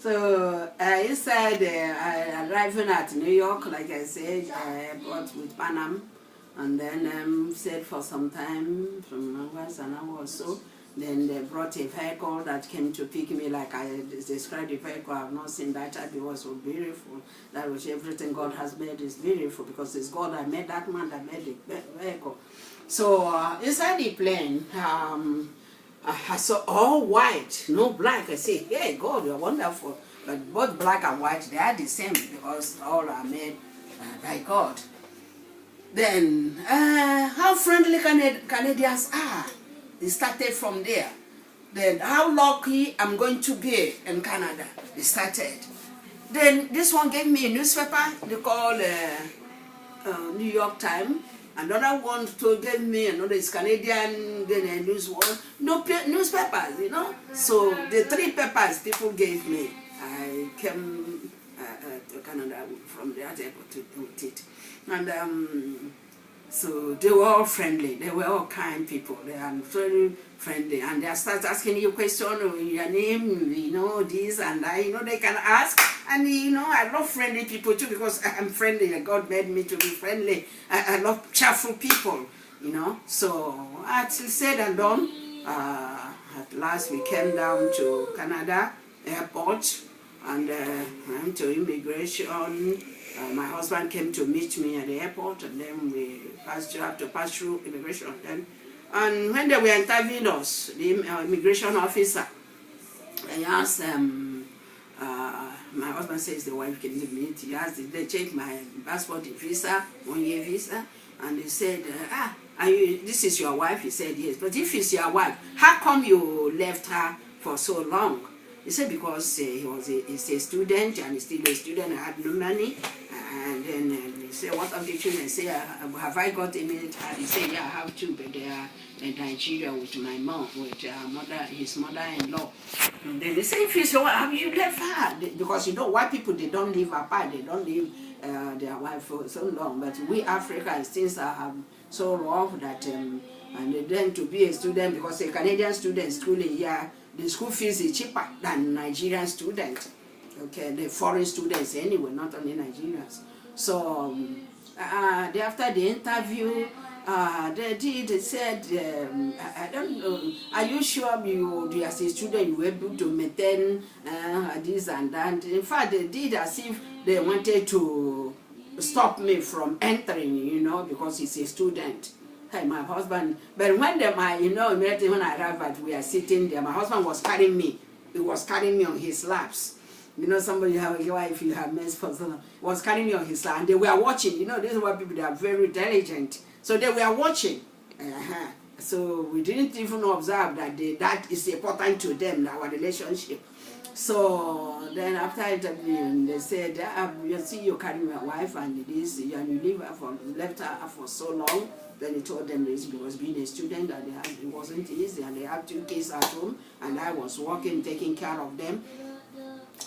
So inside, I arriving at New York, like I said, airport with Panam, and then stayed for some time, from hours an hour or so. Then they brought a vehicle that came to pick me, like I described the vehicle. I have not seen that type. It was so beautiful. That was everything God has made is beautiful, because it's God that made that man that made the vehicle. So inside the plane, I saw all white, no black. I say, hey, God, you're wonderful. But both black and white, they are the same, because all are made by God. Then, how friendly Canadians are. It started from there. Then, how lucky I'm going to be in Canada. It started. Then, this one gave me a newspaper. They call New York Times. Another one to give me another is Canadian, then a news one. No newspapers, you know. So the 3 papers people gave me, I came to Canada from the airport with it. And so they were all friendly. They were all kind people. They are very friendly. And they start asking you questions, your name, you know, this and that. You know, they can ask. And, you know, I love friendly people too, because I'm friendly. God made me to be friendly. I love cheerful people, you know. So, until said and done, at last we came down to Canada airport, and went to immigration. My husband came to meet me at the airport, and then we have to pass through immigration. And when they were interviewing us, the immigration officer, I asked my husband says the wife can meet. He asked, they checked my passport, visa, 1-year visa, and they said, this is your wife? He said, yes. But if it's your wife, how come you left her for so long? He said, because he's a student, and he's still a student, I had no money. And then he said, what of the children? I said, have I got a minute? He said, yeah, I have 2, but they are in Nigeria with my mom, with his mother-in-law. And then they say, if you say, well, have you left her? Because you know, white people, they don't live apart, they don't leave their wife for so long. But we Africans, things are so rough that, and then to be a student, because a Canadian student schooling here, the school fees is cheaper than Nigerian students. Okay, the foreign students anyway, not only Nigerians. So after the interview, they said, I don't know, are you sure you as a student you were able to maintain this and that? In fact, they did as if they wanted to stop me from entering, you know, because he's a student. Hey, my husband, but when immediately when I arrived, we are sitting there, my husband was carrying me. He was carrying me on his laps. You know, somebody have a wife, you have mess for so long, was carrying me on his lap, and they were watching. You know, these were people that are very intelligent. So they were watching. So we didn't even observe that that is important to them, our relationship. So then after interviewing, they said, you see, you carry my wife, and this, and you left her for so long. Then he told them this because being a student, and it wasn't easy, and they had 2 kids at home, and I was working, taking care of them.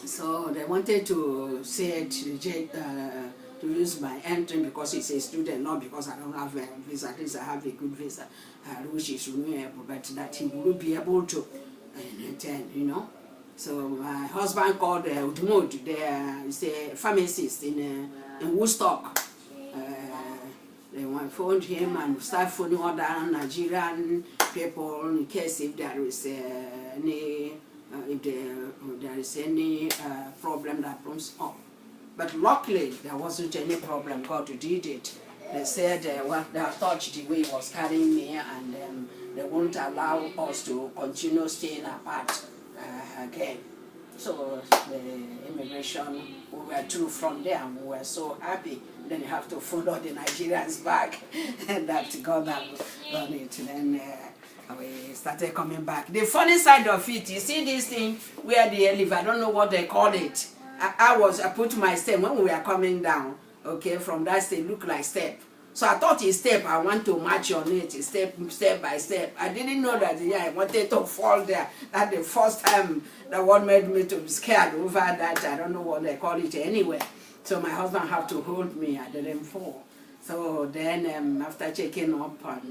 So they wanted to say to use my entry because he's a student, not because I don't have a visa. At least I have a good visa, which is renewable, but that he would be able to attend, you know. So my husband called Udmud, he's a pharmacist in Woodstock. They phoned him and started phoning other Nigerian people in case if there is any problem that comes up. But luckily, there wasn't any problem. God did it. They said they touched the way he was carrying me, and they won't allow us to continue staying apart again. So the immigration, we were through from there, and we were so happy. Then you have to follow the Nigerians back, and that God has done it. Then we started coming back. The funny side of it, you see this thing where they live, I don't know what they call it. I put my step when we were coming down, okay, from that step, look like step. So I thought a step, I want to march on it, step by step. I didn't know that, yeah, I wanted to fall there. That's the first time that one made me to be scared over that. I don't know what they call it anyway. So my husband had to hold me, I didn't fall. So then after checking up on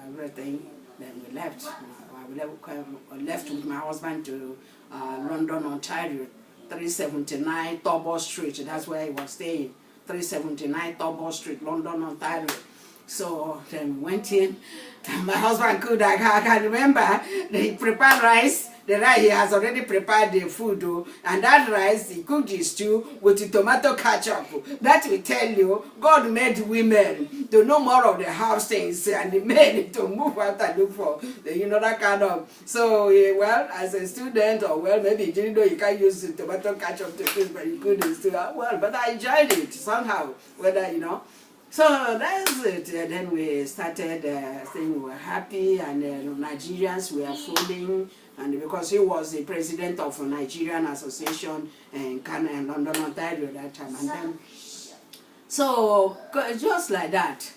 everything, then we left. I left with my husband to London, Ontario, 379 Thurber Street. That's where he was staying. 379 Thurber Street, London, Ontario. So then we went in. My husband could, I can remember, he prepared rice. The rice, he has already prepared the food, and that rice, he cooked his stew with the tomato ketchup. That will tell you, God made women to know more of the house things, and the men to move out and look for, that kind of. So, well, as a student, or well, maybe he didn't know you can't use the tomato ketchup to cook, but he could still, well, but I enjoyed it somehow, whether, So that's it. And then we started saying we were happy, and Nigerians were following, and because he was the president of a Nigerian Association in London, Ontario at that time. And then, so just like that,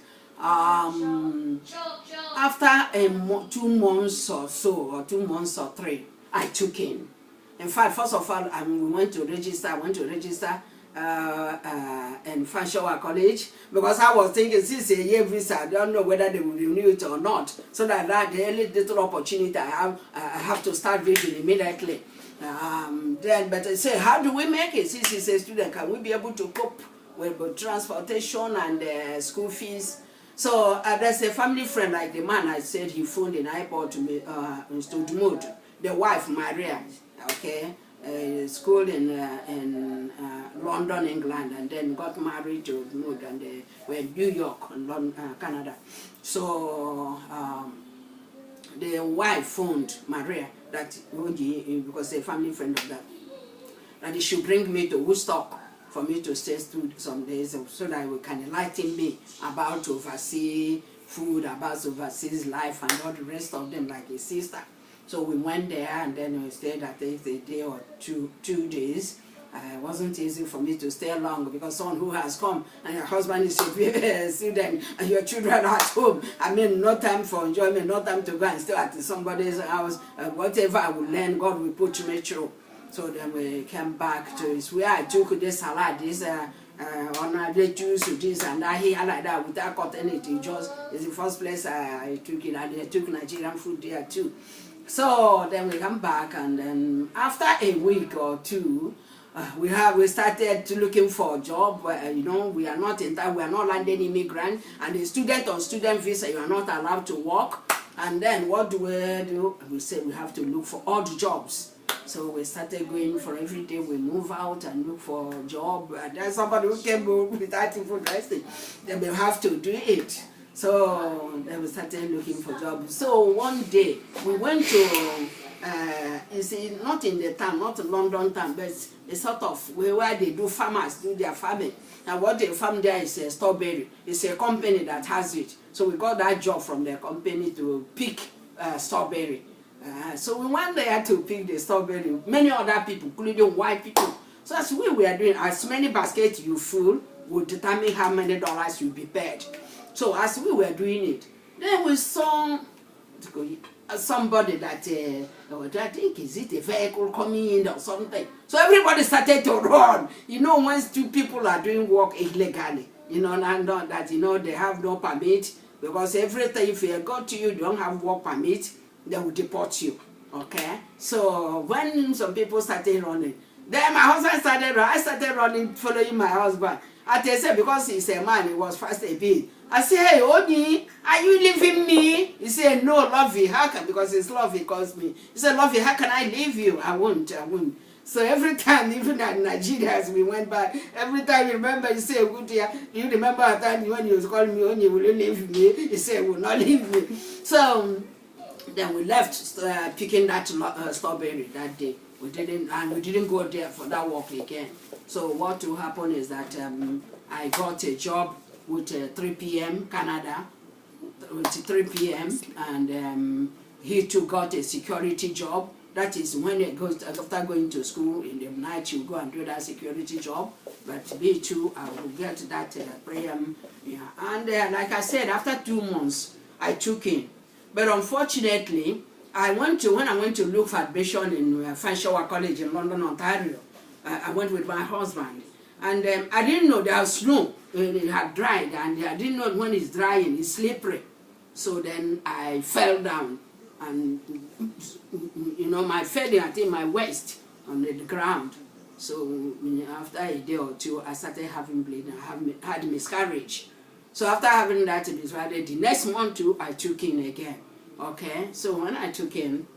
after 2 months or so, or 2 months or 3, I took him. In fact, first of all, we went to register. I went to register in pastoral college, because I was thinking, since a year visa, I don't know whether they will renew it or not, so that the only little opportunity I have to start reading immediately. Then, but I say, how do we make it? Since he's a student, can we be able to cope with transportation and school fees? So there's a family friend, like the man I said, he phoned in airport to me, in Studmode, the wife Maria, okay. School in London, England, and then got married to Mood, and they were in New York, London, Canada. So the wife phoned Maria that because a family friend of that he should bring me to Woodstock for me to stay some days, so that he can enlighten me about overseas food, about overseas life, and all the rest of them, like his sister. So we went there, and then we stayed at least a day or 2 days. It wasn't easy for me to stay long, because someone who has come and your husband is a student and your children are at home, I mean, no time for enjoyment, no time to go and stay at somebody's house. Whatever I will learn, God will put me through. So then we came back to where I took this salad, this on the juice, this and that here like that, without cutting it. Just it's the first place I took it, and I took Nigerian food there too. So then we come back, and then after a week or 2, we started looking for a job. We are not in that, we are not London immigrant, and the student on student visa, you are not allowed to work. And then what do? We said we have to look for odd jobs. So we started going for every day. We move out and look for a job. And there's somebody who came with that food dressing. Then we have to do it. So then we started looking for jobs. So one day we went to, you see, not in the town, not London town, but a sort of where they do farmers do their farming. And what they farm there is a strawberry. It's a company that has it. So we got that job from the company to pick strawberry. So we went there to pick the strawberry. Many other people, including white people. So as we were doing, as many baskets you fill will determine how many dollars you'll be paid. So as we were doing it, then we saw somebody that, I think, is it a vehicle coming in or something? So everybody started to run. Once 2 people are doing work illegally, and that, they have no permit, because everything, if you go to you don't have work permit, they will deport you, okay? So when some people started running, then my husband started running. I started running, following my husband. I said, because he's a man, he was fast a bit. I said, hey, Oni, are you leaving me? He said, no, Lovey, how can, because it's Lovey calls me. He said, Lovey, how can I leave you? I won't. So every time, even at Nigeria, as we went by, every time you remember, you say, good year, you remember a time when you was calling me, Oni, will you leave me? He said, will not leave me. So then we left picking that strawberry that day. We didn't go there for that work again. So what will happen is that I got a job with 3 p.m. Canada, with 3 p.m. and he too got a security job. That is when it goes after going to school in the night, you go and do that security job. But me too, I will get that PM. Yeah. And like I said, after 2 months, I took in. But unfortunately, when I went to look for admission in pastoral college in London, Ontario, I went with my husband. And I didn't know there was snow. It had dried, and I didn't know when it's drying, it's slippery. So then I fell down. and you know, my feather, I think my waist on the ground. So after a day or two, I started having bleeding. I had miscarriage. So after having that miscarriage, the next month too, I took in again. Okay, so when I took in,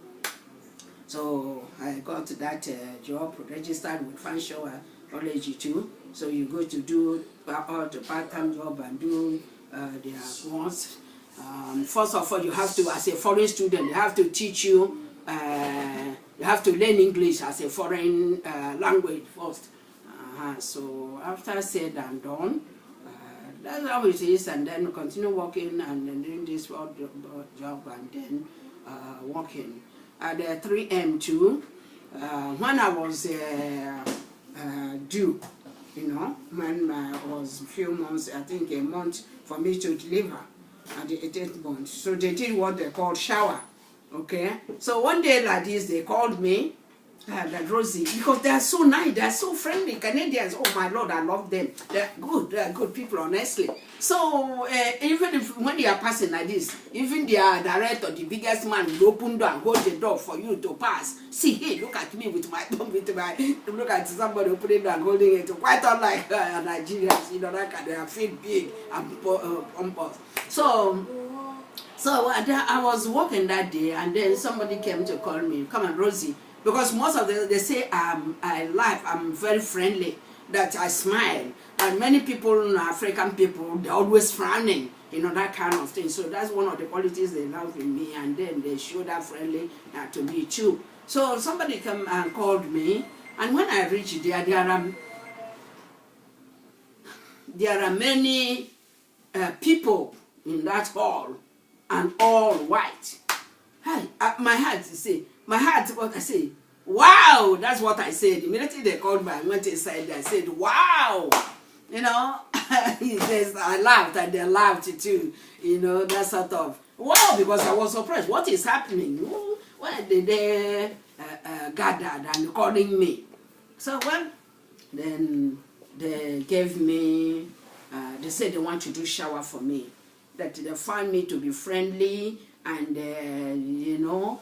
so I got that job registered with Financial College too. So you go to do all the part-time job and do their ones. First of all, you have to, as a foreign student, they have to teach you. You have to learn English as a foreign language first. So after said and done, that's how it is, and then continue working and then doing this job and then working at 3M too. When I was due, you know, when I was a few months, I think a month for me to deliver at the 8th month. So they did what they called shower. Okay, so one day like this, they called me, that Rosie, because they are so nice, they are so friendly, Canadians. Oh my Lord, I love them. They are good people, honestly. So even if when they are passing like this, even their director, the biggest man, will open door and hold the door for you to pass. See, hey, look at me with my look at somebody opening door and holding it. Quite unlike Nigerians, you know, that they are feel big and pompous. So I was working that day, and then somebody came to call me, come on, Rosie, because most of them, they say I'm very friendly, that I smile, and many people, African people, they're always frowning, you know, that kind of thing. So that's one of the qualities they love in me, and then they show that friendly to me too. So somebody came and called me, and when I reached there, there are many people in that hall, and all white. Hey, my heart say, what I say, wow, that's what I said. Immediately they called me, I went inside there, I said, wow, you know. I laughed, and they laughed too, you know, that sort of, wow, because I was surprised, what is happening? Why did they gathered and calling me? So, well, then they gave me, they said they want to do shower for me, that they find me to be friendly, and you know,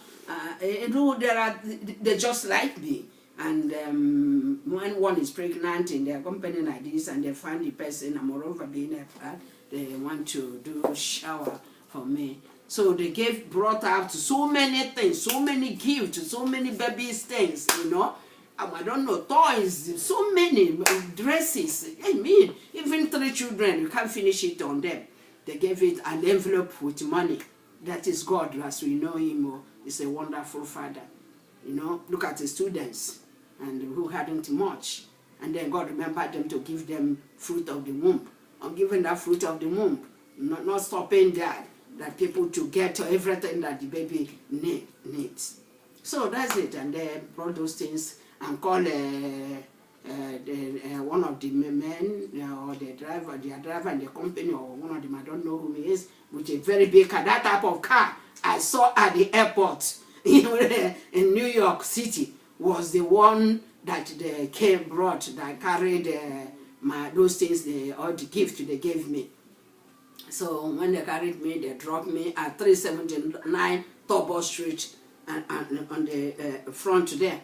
they just like me. And when one is pregnant in their company like this, and they find the person, and moreover being a part, they want to do a shower for me. So they brought out so many things, so many gifts, so many baby things, you know. I don't know, toys, so many dresses. I mean, even 3 children, you can't finish it on them. They gave it an envelope with money. That is God, as we know him. He's a wonderful father. You know, look at the students, and who hadn't much. And then God remembered them to give them fruit of the womb. On giving that fruit of the womb, not stopping there, that people to get everything that the baby needs. So that's it. And they brought those things and called one of the men, or the driver, their driver in the company, or one of them, I don't know who he is, with a very big car. That type of car I saw at the airport in New York City was the one that they brought, that carried those things, all the gifts they gave me. So when they carried me, they dropped me at 379 Turbo Street, and on the front there.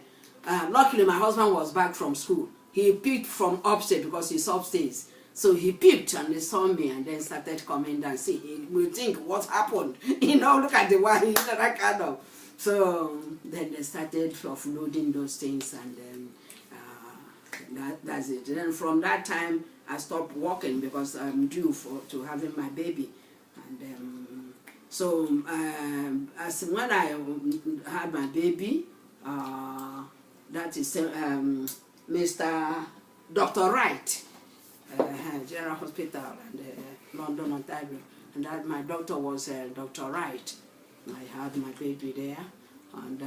Luckily, my husband was back from school. He peeped from upstairs, because he's upstairs. So he peeped, and he saw me, and then started coming down. See, he will think, what happened? You know, look at the one, you know, that kind of. So then they started offloading those things, and then that's it. Then from that time, I stopped working, because I'm due to having my baby. And so as when I had my baby, that is Mr. Dr. Wright, General Hospital, and London, Ontario. And that my doctor was Dr. Wright. I had my baby there. And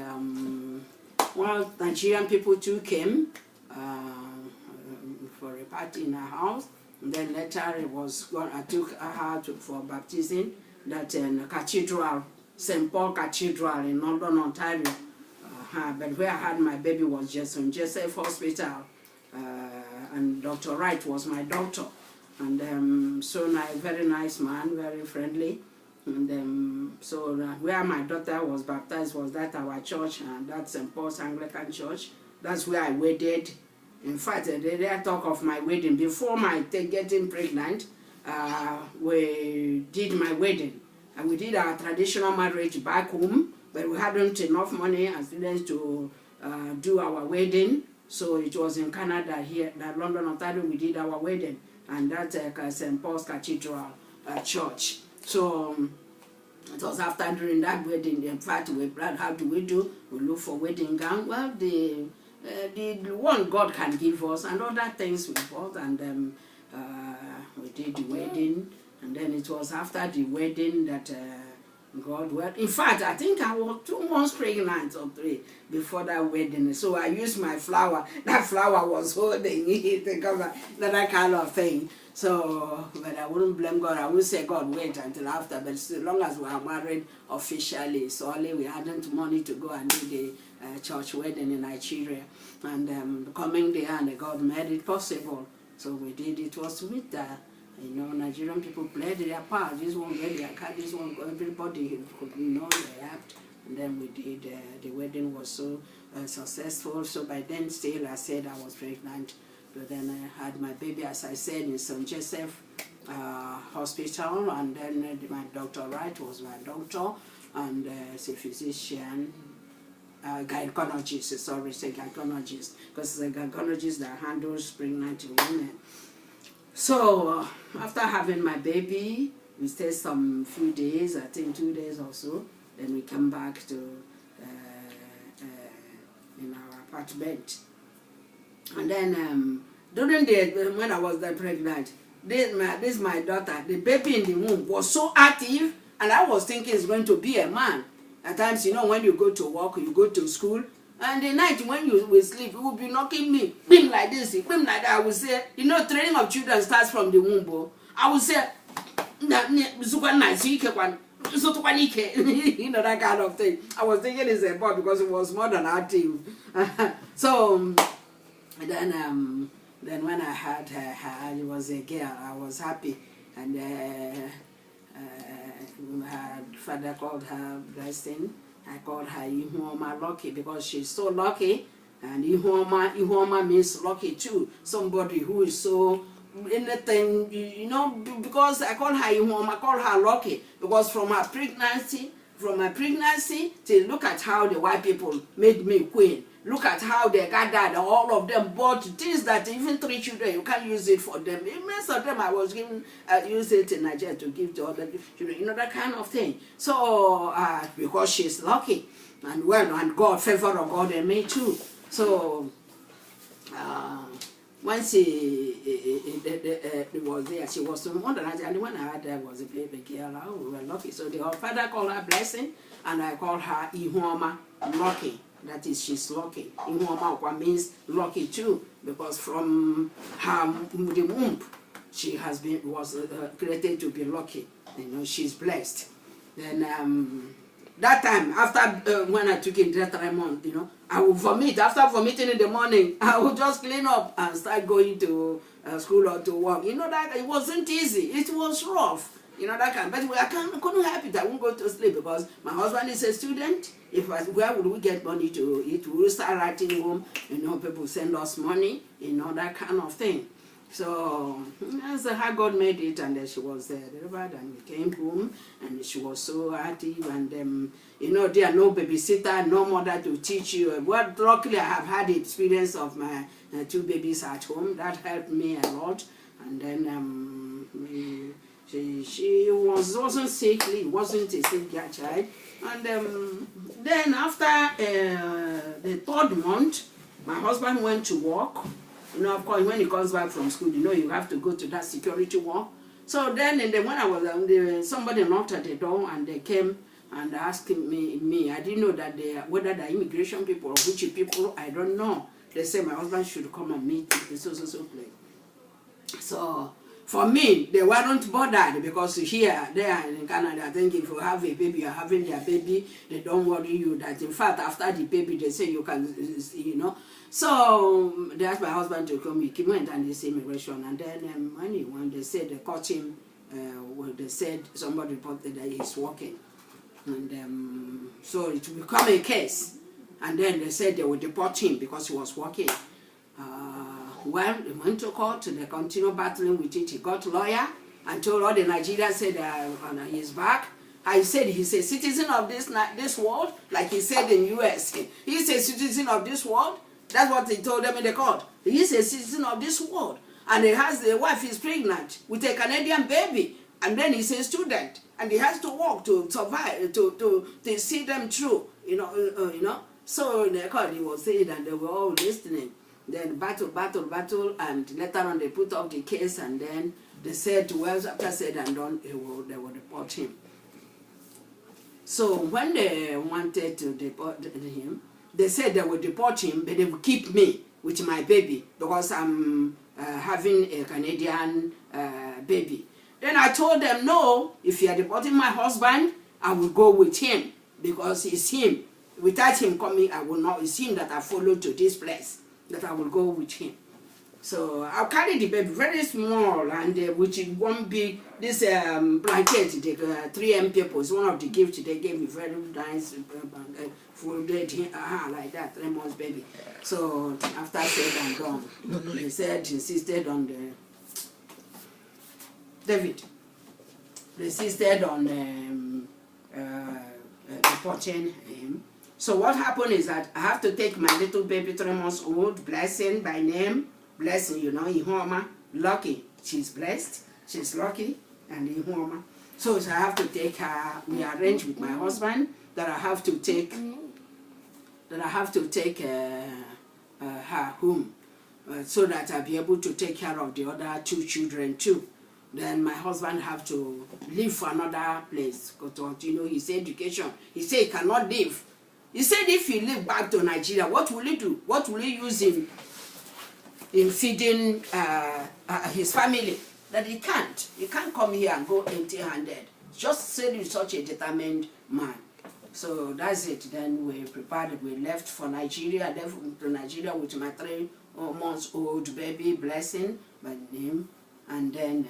well, Nigerian people too came for a party in our house. And then later it was gone. I took her for baptism. That in Cathedral, St. Paul Cathedral in London, Ontario. But where I had my baby was just in Joseph Hospital, and Dr. Wright was my doctor. And so very nice man, very friendly. And so where my daughter was baptized was that our church, and that's St. Paul's Anglican Church. That's where I wedded. In fact, they talk of my wedding. Before my getting pregnant, we did my wedding. And we did our traditional marriage back home, but we hadn't enough money as students to do our wedding. So it was in Canada here, that London, Ontario, we did our wedding. And that's St. Paul's Cathedral Church. So it was after during that wedding, in fact, we planned how do we do? We look for wedding gown. Well, the one God can give us, and other things we bought, and we did the wedding. And then it was after the wedding that God, well, in fact, I think I was 2 months pregnant or 3 before that wedding. So I used my flower. That flower was holding it, that kind of thing. So, but I wouldn't blame God. I would say, God, wait until after. But as long as we are married officially, so only we hadn't money to go and do the church wedding in Nigeria. And coming there, and God made it possible. So we did. It was with Nigerian people played their part. This one played their card. This one, everybody could they act. And then we did. The wedding was so successful. So by then, still, I said I was pregnant. But then I had my baby, as I said, in St. Joseph Hospital, and then my doctor, was my doctor, and as a physician, gynecologist, sorry, say gynecologist, because it's a gynecologist that handles pregnant women. So after having my baby, we stayed some few days, I think 2 days or so, then we came back to in our apartment. And then during when I was pregnant, this my daughter, the baby in the womb was so active, and I was thinking it's going to be a man. At times, when you go to work, you go to school, and the night when you will sleep, you will be knocking me, bim like this, bim like that. I will say, training of children starts from the womb. I will say, that kind of thing. I was thinking it's a boy because it was more than active. So. And then when I had her, it was a girl. I was happy, and her father called her Blessing. I called her Ihuoma Lucky because she's so lucky, and Ihuoma means lucky too. Somebody who is so anything, because I call her Ihuoma, I call her lucky because from my pregnancy till look at how the white people made me queen. Look at how they gathered, all of them bought things that even 3 children, you can't use it for them. Most of them I was giving, use it in Nigeria to give to other children, that kind of thing. So, because she's lucky, and and God, favor of God and me too. So, when she was there, she was so wonderful. And when I had her was a baby girl, we were lucky. So the father called her Blessing, and I called her Ihuoma Lucky. That is, she's lucky. Ihuoma means lucky too, because from the womb, she was created to be lucky. She's blessed. Then that time, after when I took it that 3 months, I would vomit. After vomiting in the morning, I would just clean up and start going to school or to work. That it wasn't easy. It was rough. That kind. But I couldn't help it. I won't go to sleep because my husband is a student. Where would we get money to eat? We will start writing home. People send us money. That kind of thing. So that's how God made it, and she was there, and we came home, and she was so active, and there are no babysitter, no mother to teach you. Well, luckily I have had the experience of my 2 babies at home. That helped me a lot, and then she wasn't sickly, wasn't a sick child, and then after the 3rd month, my husband went to work. Of course, when he comes back from school, you have to go to that security work. So then, when I was somebody knocked at the door, and they came and asked me. I didn't know that whether the immigration people or which people, I don't know. They said my husband should come and meet me. So place. So for me, they weren't bothered because here, there in Canada, I think if you have a baby, you're having their baby, they don't worry you that. In fact, after the baby, they say you can, So they asked my husband to come. He went and they see immigration, and then when they said they caught him well, they said somebody reported that he's working. And so it will become a case. And then they said they would deport him because he was working. Well, he went to court, they continued battling with it. He got a lawyer and told all the Nigerians, said he's back. I said he's a citizen of this world, like he said in US. He's a citizen of this world. That's what he told them in the court. He's a citizen of this world. And he has, the wife is pregnant with a Canadian baby. And then he's a student. And he has to work to survive, to see them through, you know. So in the court he was saying that they were all listening. Then battle, and later on they put up the case, and then they said, well, after said and done, they will deport him. So when they wanted to deport him, they said they would deport him, but they would keep me with my baby because I'm having a Canadian baby. Then I told them, no, if you are deporting my husband, I will go with him because it's him. Without him coming, I will not. It's him that I followed to this place, that I will go with him. So I'll carry the baby very small, and which it won't be this blanket, the 3M people. It's one of the gifts they gave me, very nice, folded like that, 3 months baby. So after said and done, he said, insisted on the David. Insisted on deporting him. So what happened is that I have to take my little baby, 3 months old, Blessing by name. Blessing, you know, Ihoma, lucky. She's blessed, she's lucky, and Ihoma. So I have to take her, we arranged with my husband that I have to take, her home so that I'll be able to take care of the other 2 children too. Then my husband have to leave for another place because, you know, his education. He said he cannot leave. He said if he leave back to Nigeria, what will he do? What will he use in feeding his family? That he can't. He can't come here and go empty-handed. Just said he's such a determined man. So that's it. Then we prepared. We left for Nigeria. Left to Nigeria with my 3 months old baby, Blessing by name, and then